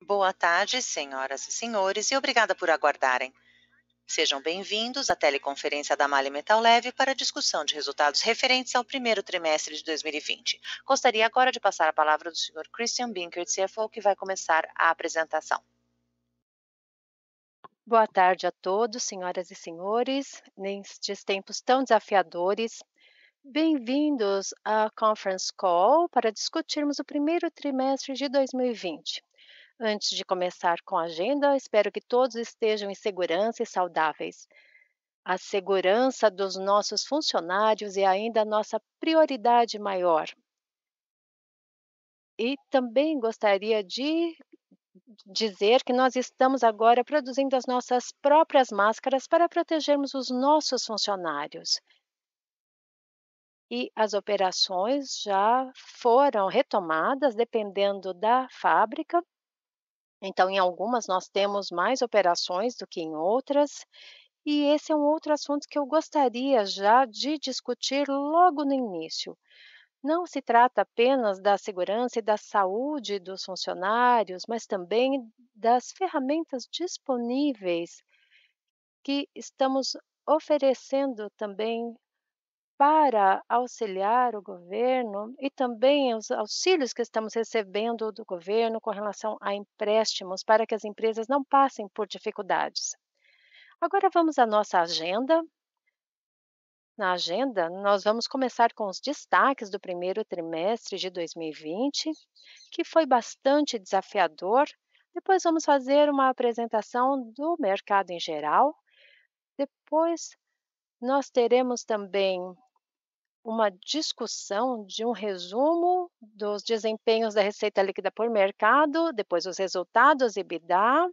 Boa tarde, senhoras e senhores, e obrigada por aguardarem. Sejam bem-vindos à teleconferência da Mali Metal Leve para a discussão de resultados referentes ao primeiro trimestre de 2020. Gostaria agora de passar a palavra ao Sr. Christian Binkert, CFO, que vai começar a apresentação. Boa tarde a todos, senhoras e senhores, nestes tempos tão desafiadores. Bem-vindos à Conference Call para discutirmos o primeiro trimestre de 2020. Antes de começar com a agenda, espero que todos estejam em segurança e saudáveis. A segurança dos nossos funcionários é ainda a nossa prioridade maior. E também gostaria de dizer que nós estamos agora produzindo as nossas próprias máscaras para protegermos os nossos funcionários. E as operações já foram retomadas dependendo da fábrica. Então, em algumas nós temos mais operações do que em outras. E esse é um outro assunto que eu gostaria já de discutir logo no início. Não se trata apenas da segurança e da saúde dos funcionários, mas também das ferramentas disponíveis que estamos oferecendo também para auxiliar o governo e também os auxílios que estamos recebendo do governo com relação a empréstimos para que as empresas não passem por dificuldades. Agora vamos à nossa agenda. Na agenda, nós vamos começar com os destaques do primeiro trimestre de 2020, que foi bastante desafiador. Depois vamos fazer uma apresentação do mercado em geral. Depois nós teremos também uma discussão de um resumo dos desempenhos da receita líquida por mercado, depois os resultados EBITDA,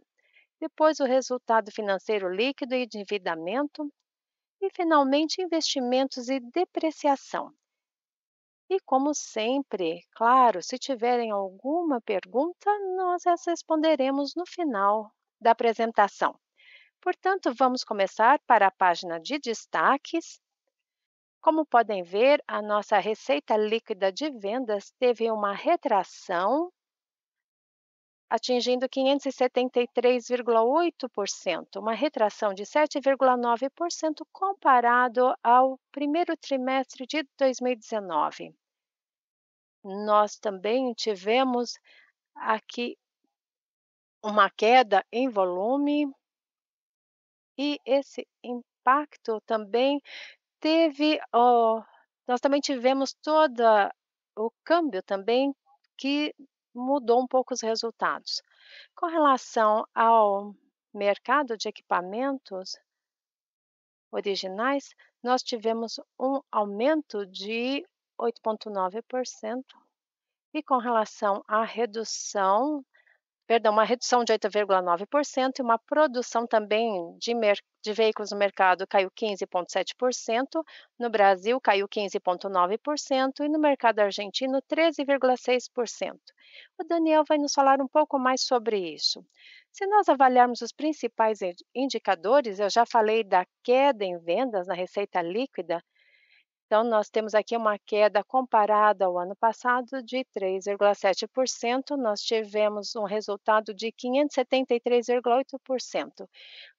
depois o resultado financeiro líquido e endividamento, e, finalmente, investimentos e depreciação. E, como sempre, claro, se tiverem alguma pergunta, nós as responderemos no final da apresentação. Portanto, vamos começar para a página de destaques. Como podem ver, a nossa receita líquida de vendas teve uma retração, atingindo 573,8%, uma retração de 7,9% comparado ao primeiro trimestre de 2019. Nós também tivemos aqui uma queda em volume e esse impacto também nós também tivemos todo o câmbio também que mudou um pouco os resultados. Com relação ao mercado de equipamentos originais, nós tivemos um aumento de 8,9% e com relação à uma redução de 8,9% e uma produção também de veículos no mercado caiu 15,7%, no Brasil caiu 15,9% e no mercado argentino 13,6%. O Daniel vai nos falar um pouco mais sobre isso. Se nós avaliarmos os principais indicadores, eu já falei da queda em vendas na receita líquida. Então, nós temos aqui uma queda comparada ao ano passado de 3,7%. Nós tivemos um resultado de 573,8%.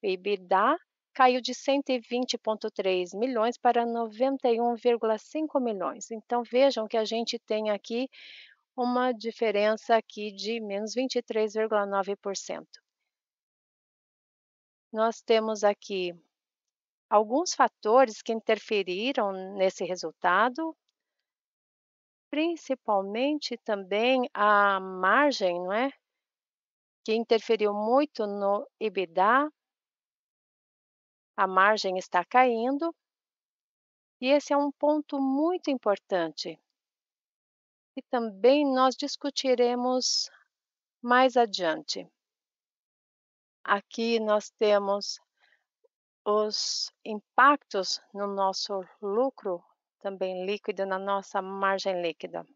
O EBITDA caiu de 120,3 milhões para 91,5 milhões. Então, vejam que a gente tem aqui uma diferença aqui de menos 23,9%. Nós temos aqui alguns fatores que interferiram nesse resultado, principalmente também a margem, não é? Que interferiu muito no EBITDA, a margem está caindo, e esse é um ponto muito importante. E também nós discutiremos mais adiante. Aqui nós temos os impactos no nosso lucro, também líquido, na nossa margem líquida.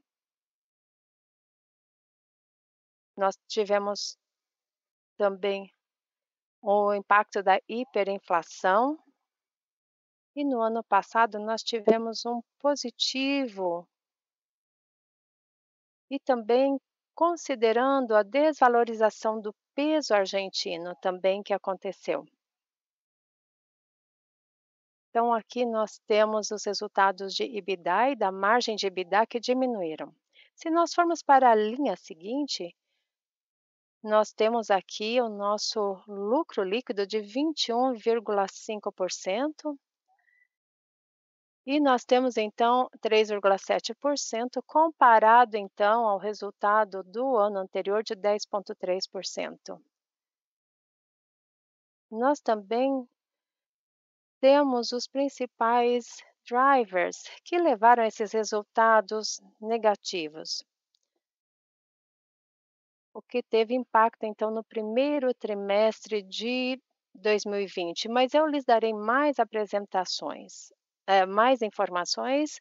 Nós tivemos também o impacto da hiperinflação e no ano passado nós tivemos um positivo e também considerando a desvalorização do peso argentino também que aconteceu. Então, aqui nós temos os resultados de EBITDA e da margem de EBITDA que diminuíram. Se nós formos para a linha seguinte, nós temos aqui o nosso lucro líquido de 21,5%. E nós temos então 3,7% comparado então ao resultado do ano anterior de 10,3%. Nós também temos os principais drivers que levaram a esses resultados negativos, o que teve impacto então no primeiro trimestre de 2020, mas eu lhes darei mais mais informações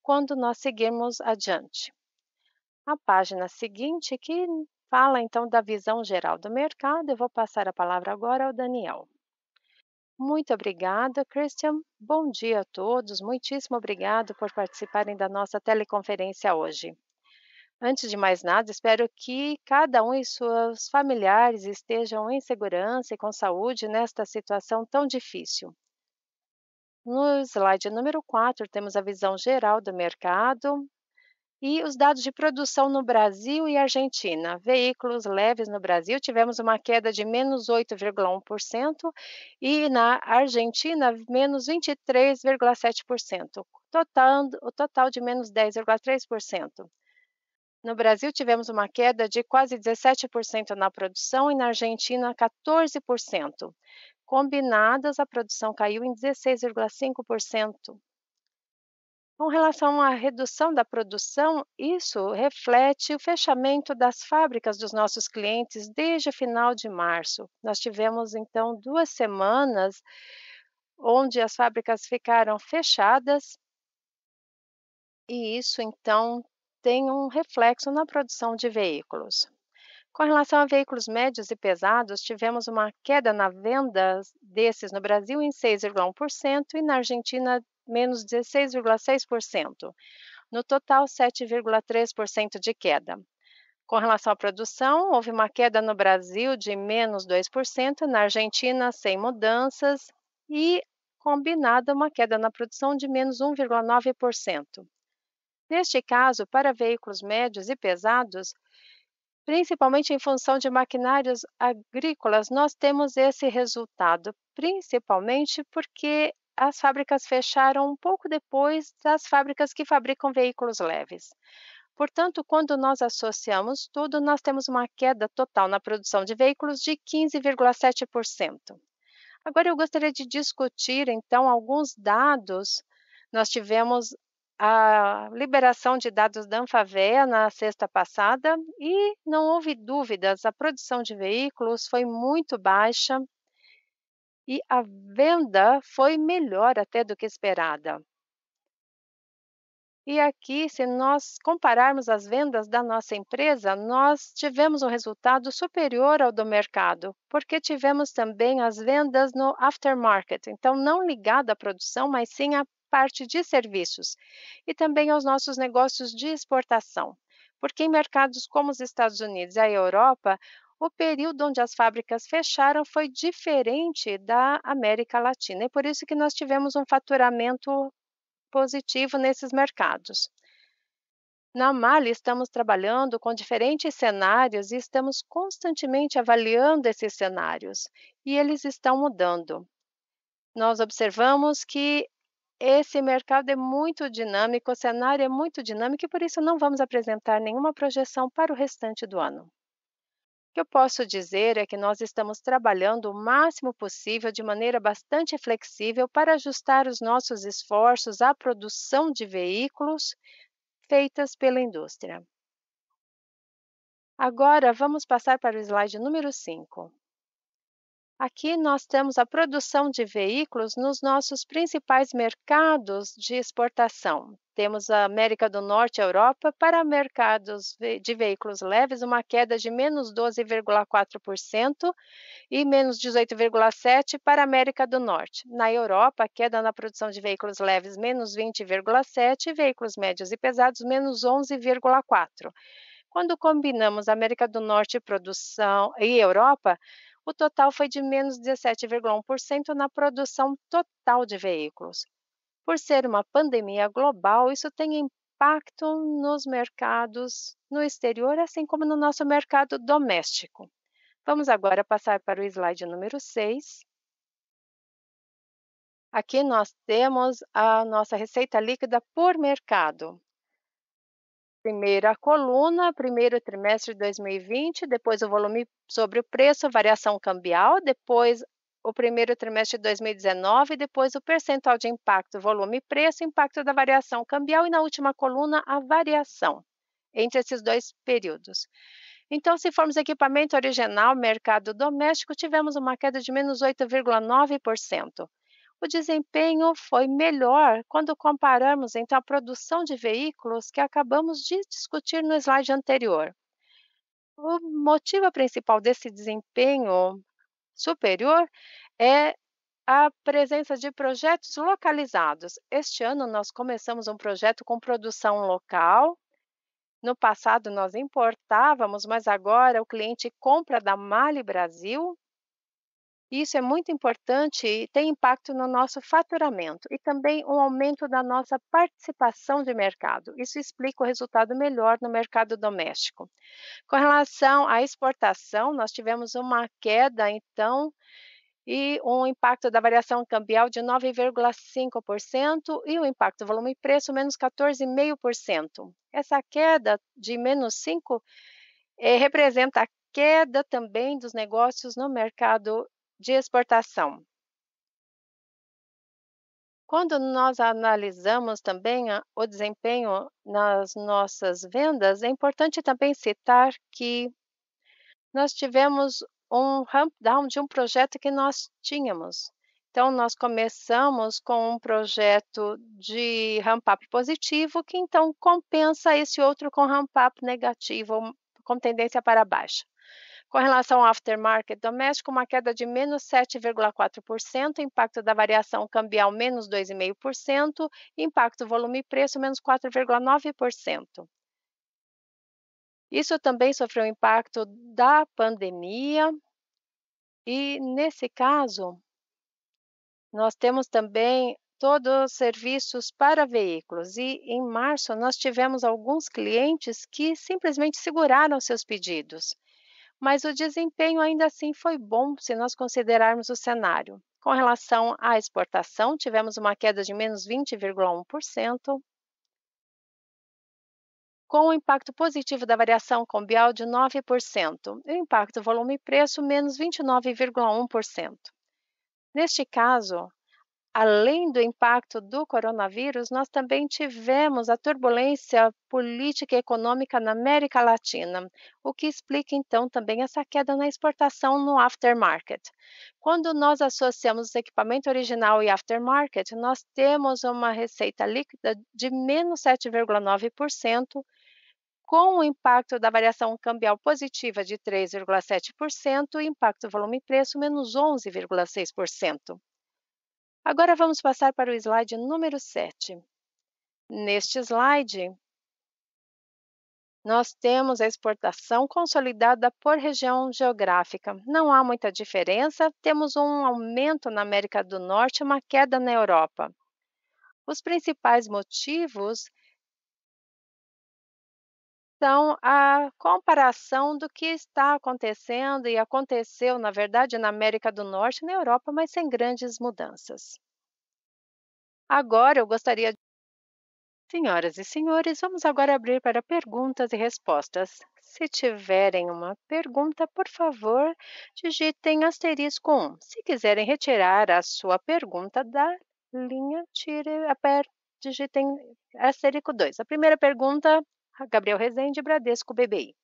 quando nós seguirmos adiante. A página seguinte que fala então da visão geral do mercado, eu vou passar a palavra agora ao Daniel. Muito obrigada, Christian. Bom dia a todos. Muitíssimo obrigado por participarem da nossa teleconferência hoje. Antes de mais nada, espero que cada um e seus familiares estejam em segurança e com saúde nesta situação tão difícil. No slide número 4, temos a visão geral do mercado. E os dados de produção no Brasil e Argentina. Veículos leves no Brasil, tivemos uma queda de menos 8,1% e na Argentina, menos 23,7%, o total de menos 10,3%. No Brasil, tivemos uma queda de quase 17% na produção e na Argentina, 14%. Combinadas, a produção caiu em 16,5%. Com relação à redução da produção, isso reflete o fechamento das fábricas dos nossos clientes desde o final de março. Nós tivemos, então, 2 semanas onde as fábricas ficaram fechadas e isso, então, tem um reflexo na produção de veículos. Com relação a veículos médios e pesados, tivemos uma queda na venda desses no Brasil em 6,1% e na Argentina menos 16,6%. No total, 7,3% de queda. Com relação à produção, houve uma queda no Brasil de menos 2%, na Argentina sem mudanças e combinada uma queda na produção de menos 1,9%. Neste caso, para veículos médios e pesados, principalmente em função de maquinários agrícolas, nós temos esse resultado, principalmente porque as fábricas fecharam um pouco depois das fábricas que fabricam veículos leves. Portanto, quando nós associamos tudo, nós temos uma queda total na produção de veículos de 15,7%. Agora eu gostaria de discutir, então, alguns dados. Nós tivemos a liberação de dados da Anfavea na sexta passada e não houve dúvidas, a produção de veículos foi muito baixa e a venda foi melhor até do que esperada. E aqui, se nós compararmos as vendas da nossa empresa, nós tivemos um resultado superior ao do mercado, porque tivemos também as vendas no aftermarket, então não ligado à produção, mas sim à parte de serviços, e também aos nossos negócios de exportação, porque em mercados como os Estados Unidos e a Europa, o período onde as fábricas fecharam foi diferente da América Latina, e por isso que nós tivemos um faturamento positivo nesses mercados. Na Mali, estamos trabalhando com diferentes cenários e estamos constantemente avaliando esses cenários, e eles estão mudando. Nós observamos que esse mercado é muito dinâmico, o cenário é muito dinâmico e por isso não vamos apresentar nenhuma projeção para o restante do ano. O que eu posso dizer é que nós estamos trabalhando o máximo possível de maneira bastante flexível para ajustar os nossos esforços à produção de veículos feitas pela indústria. Agora, vamos passar para o slide número 5. Aqui nós temos a produção de veículos nos nossos principais mercados de exportação. Temos a América do Norte e a Europa. Para mercados de veículos leves, uma queda de menos 12,4% e menos 18,7% para a América do Norte. Na Europa, a queda na produção de veículos leves, menos 20,7% e veículos médios e pesados, menos 11,4%. Quando combinamos América do Norte produção e Europa, o total foi de menos 17,1% na produção total de veículos. Por ser uma pandemia global, isso tem impacto nos mercados no exterior, assim como no nosso mercado doméstico. Vamos agora passar para o slide número 6. Aqui nós temos a nossa receita líquida por mercado. Primeira coluna, primeiro trimestre de 2020, depois o volume sobre o preço, variação cambial, depois o primeiro trimestre de 2019, depois o percentual de impacto, volume e preço, impacto da variação cambial e na última coluna a variação entre esses dois períodos. Então, se formos equipamento original, mercado doméstico, tivemos uma queda de menos 8,9%. O desempenho foi melhor quando comparamos então a produção de veículos que acabamos de discutir no slide anterior. O motivo principal desse desempenho superior é a presença de projetos localizados. Este ano nós começamos um projeto com produção local. No passado nós importávamos, mas agora o cliente compra da Mali Brasil. Isso é muito importante e tem impacto no nosso faturamento e também um aumento da nossa participação de mercado. Isso explica o resultado melhor no mercado doméstico. Com relação à exportação, nós tivemos uma queda, então, e um impacto da variação cambial de 9,5% e o impacto volume e preço menos 14,5%. Essa queda de menos 5% representa a queda também dos negócios no mercado de exportação. Quando nós analisamos também o desempenho nas nossas vendas, é importante também citar que nós tivemos um ramp down de um projeto que nós tínhamos. Então, nós começamos com um projeto de ramp up positivo, que então compensa esse outro com ramp up negativo, com tendência para baixo. Com relação ao aftermarket doméstico, uma queda de menos 7,4%, impacto da variação cambial menos 2,5%, impacto volume e preço menos 4,9%. Isso também sofreu impacto da pandemia e, nesse caso, nós temos também todos os serviços para veículos e, em março, nós tivemos alguns clientes que simplesmente seguraram seus pedidos. Mas o desempenho ainda assim foi bom se nós considerarmos o cenário. Com relação à exportação, tivemos uma queda de menos 20,1%, com o impacto positivo da variação cambial de 9%, e o impacto volume e preço menos 29,1%. Neste caso, além do impacto do coronavírus, nós também tivemos a turbulência política e econômica na América Latina, o que explica então também essa queda na exportação no aftermarket. Quando nós associamos equipamento original e aftermarket, nós temos uma receita líquida de menos 7,9%, com o impacto da variação cambial positiva de 3,7% e impacto volume e preço menos 11,6%. Agora vamos passar para o slide número 7. Neste slide, nós temos a exportação consolidada por região geográfica. Não há muita diferença, temos um aumento na América do Norte e uma queda na Europa. Os principais motivos são a comparação do que está acontecendo e aconteceu, na verdade, na América do Norte e na Europa, mas sem grandes mudanças. Agora eu gostaria Senhoras e senhores, vamos agora abrir para perguntas e respostas. Se tiverem uma pergunta, por favor, digitem asterisco 1. Se quiserem retirar a sua pergunta da linha, digitem asterisco 2. A primeira pergunta, Gabriel Rezende, Bradesco BBI.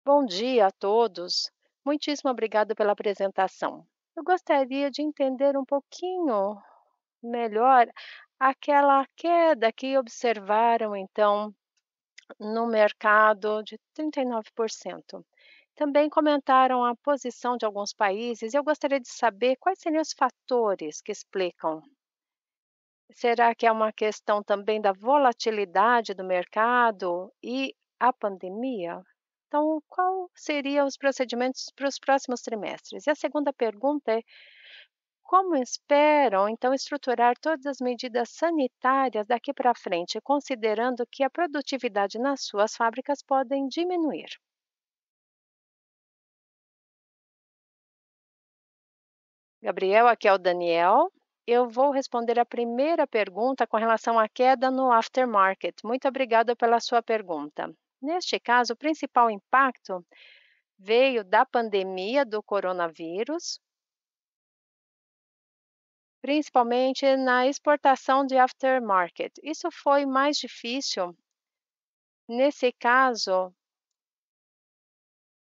Bom dia a todos. Muitíssimo obrigado pela apresentação. Eu gostaria de entender um pouquinho melhor aquela queda que observaram, então, no mercado de 39%. Também comentaram a posição de alguns países e eu gostaria de saber quais seriam os fatores que explicam. Será que é uma questão também da volatilidade do mercado e a pandemia? Então, qual seriam os procedimentos para os próximos trimestres? E a segunda pergunta é: como esperam, então, estruturar todas as medidas sanitárias daqui para frente, considerando que a produtividade nas suas fábricas podem diminuir? Gabriel, aqui é o Daniel. Eu vou responder a primeira pergunta com relação à queda no aftermarket. Muito obrigada pela sua pergunta. Neste caso, o principal impacto veio da pandemia do coronavírus, principalmente na exportação de aftermarket. Isso foi mais difícil, nesse caso,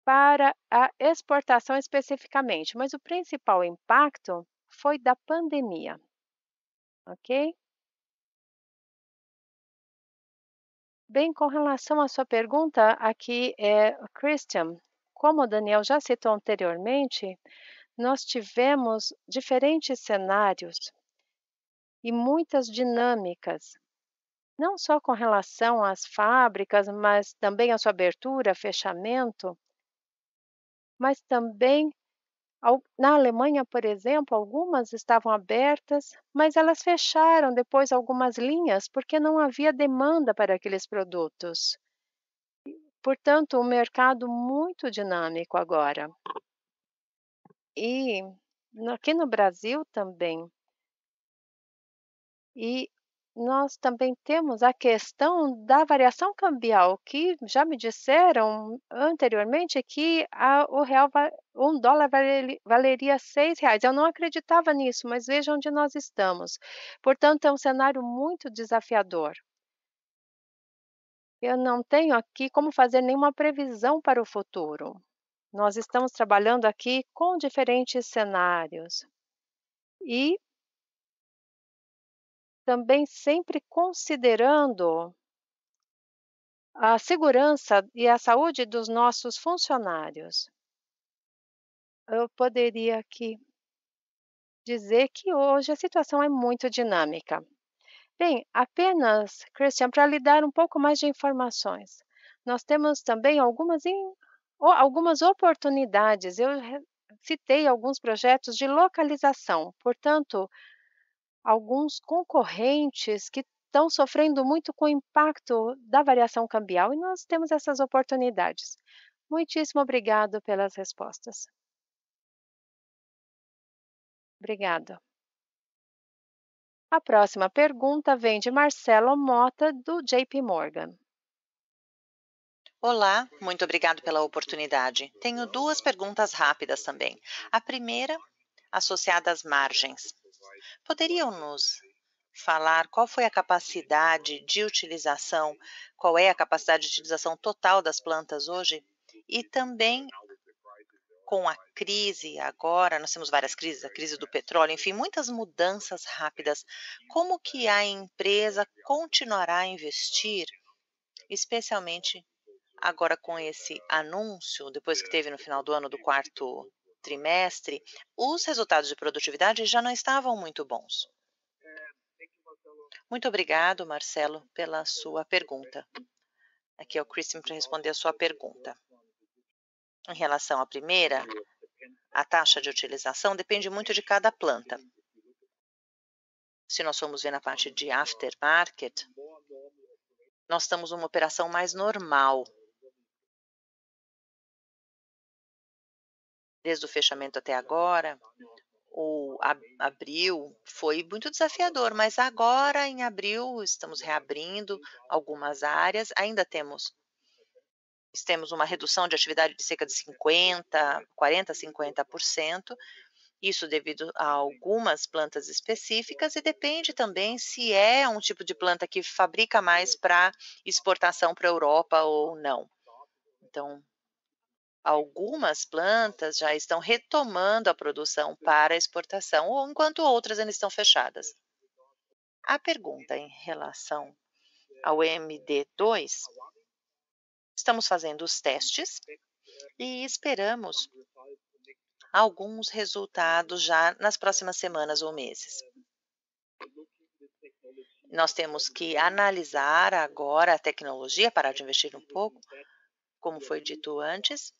para a exportação especificamente, mas o principal impacto foi da pandemia, ok? Bem, com relação à sua pergunta, aqui é Christian. Como o Daniel já citou anteriormente, nós tivemos diferentes cenários e muitas dinâmicas, não só com relação às fábricas, mas também à sua abertura, fechamento, mas também na Alemanha, por exemplo, algumas estavam abertas, mas elas fecharam depois algumas linhas porque não havia demanda para aqueles produtos. Portanto, um mercado muito dinâmico agora. E aqui no Brasil também. E nós também temos a questão da variação cambial, que já me disseram anteriormente que o real, um dólar valeria R$ 6. Eu não acreditava nisso, mas veja onde nós estamos. Portanto, é um cenário muito desafiador. Eu não tenho aqui como fazer nenhuma previsão para o futuro. Nós estamos trabalhando aqui com diferentes cenários e também sempre considerando a segurança e a saúde dos nossos funcionários. Eu poderia aqui dizer que hoje a situação é muito dinâmica. Bem, apenas, Christian, para lhe dar um pouco mais de informações, nós temos também algumas oportunidades. Eu citei alguns projetos de localização, portanto, alguns concorrentes que estão sofrendo muito com o impacto da variação cambial e nós temos essas oportunidades. Muitíssimo obrigado pelas respostas. Obrigada. A próxima pergunta vem de Marcelo Mota, do JP Morgan. Olá, muito obrigado pela oportunidade. Tenho duas perguntas rápidas também. A primeira, associada às margens. Poderiam nos falar qual foi a capacidade de utilização, qual é a capacidade de utilização total das plantas hoje? E também com a crise agora, nós temos várias crises, a crise do petróleo, enfim, muitas mudanças rápidas. Como que a empresa continuará a investir, especialmente agora com esse anúncio, depois que teve no final do ano do quarto trimestre, os resultados de produtividade já não estavam muito bons. Muito obrigado, Marcelo, pela sua pergunta. Aqui é o Christian para responder a sua pergunta. Em relação à primeira, a taxa de utilização depende muito de cada planta. Se nós formos ver na parte de aftermarket, nós estamos numa operação mais normal. Desde o fechamento até agora, o abril foi muito desafiador, mas agora em abril estamos reabrindo algumas áreas, ainda temos uma redução de atividade de cerca de 40, 50%, isso devido a algumas plantas específicas e depende também se é um tipo de planta que fabrica mais para exportação para a Europa ou não. Então, algumas plantas já estão retomando a produção para exportação, enquanto outras ainda estão fechadas. A pergunta em relação ao MD2, estamos fazendo os testes e esperamos alguns resultados já nas próximas semanas ou meses. Nós temos que analisar agora a tecnologia, parar de investir um pouco, como foi dito antes.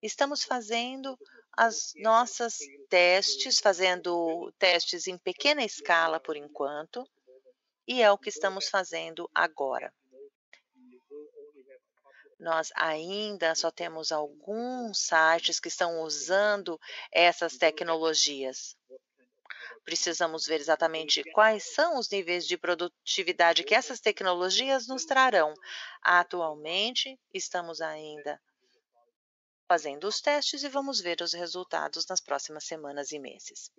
Estamos fazendo as nossas testes, fazendo testes em pequena escala por enquanto, e é o que estamos fazendo agora. Nós ainda só temos alguns sites que estão usando essas tecnologias. Precisamos ver exatamente quais são os níveis de produtividade que essas tecnologias nos trarão. Atualmente, estamos ainda fazendo os testes e vamos ver os resultados nas próximas semanas e meses.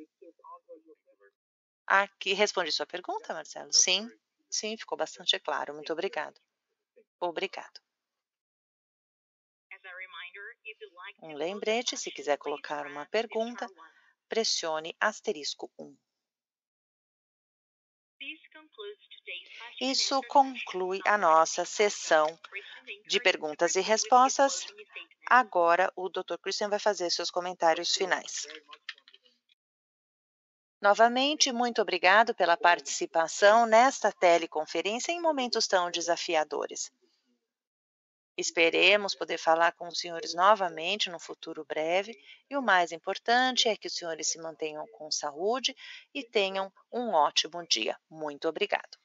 Aqui respondi sua pergunta, Marcelo? Sim, sim, ficou bastante claro. Muito obrigado. Obrigado. Um lembrete, se quiser colocar uma pergunta, pressione *1. Isso conclui a nossa sessão de perguntas e respostas. Agora, o Dr. Christian vai fazer seus comentários finais. Novamente, muito obrigado pela participação nesta teleconferência em momentos tão desafiadores. Esperemos poder falar com os senhores novamente no futuro breve e o mais importante é que os senhores se mantenham com saúde e tenham um ótimo dia. Muito obrigado.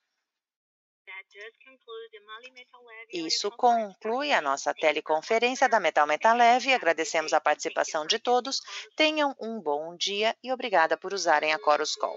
Isso conclui a nossa teleconferência da Metal Leve. Agradecemos a participação de todos. Tenham um bom dia e obrigada por usarem a Chorus Call.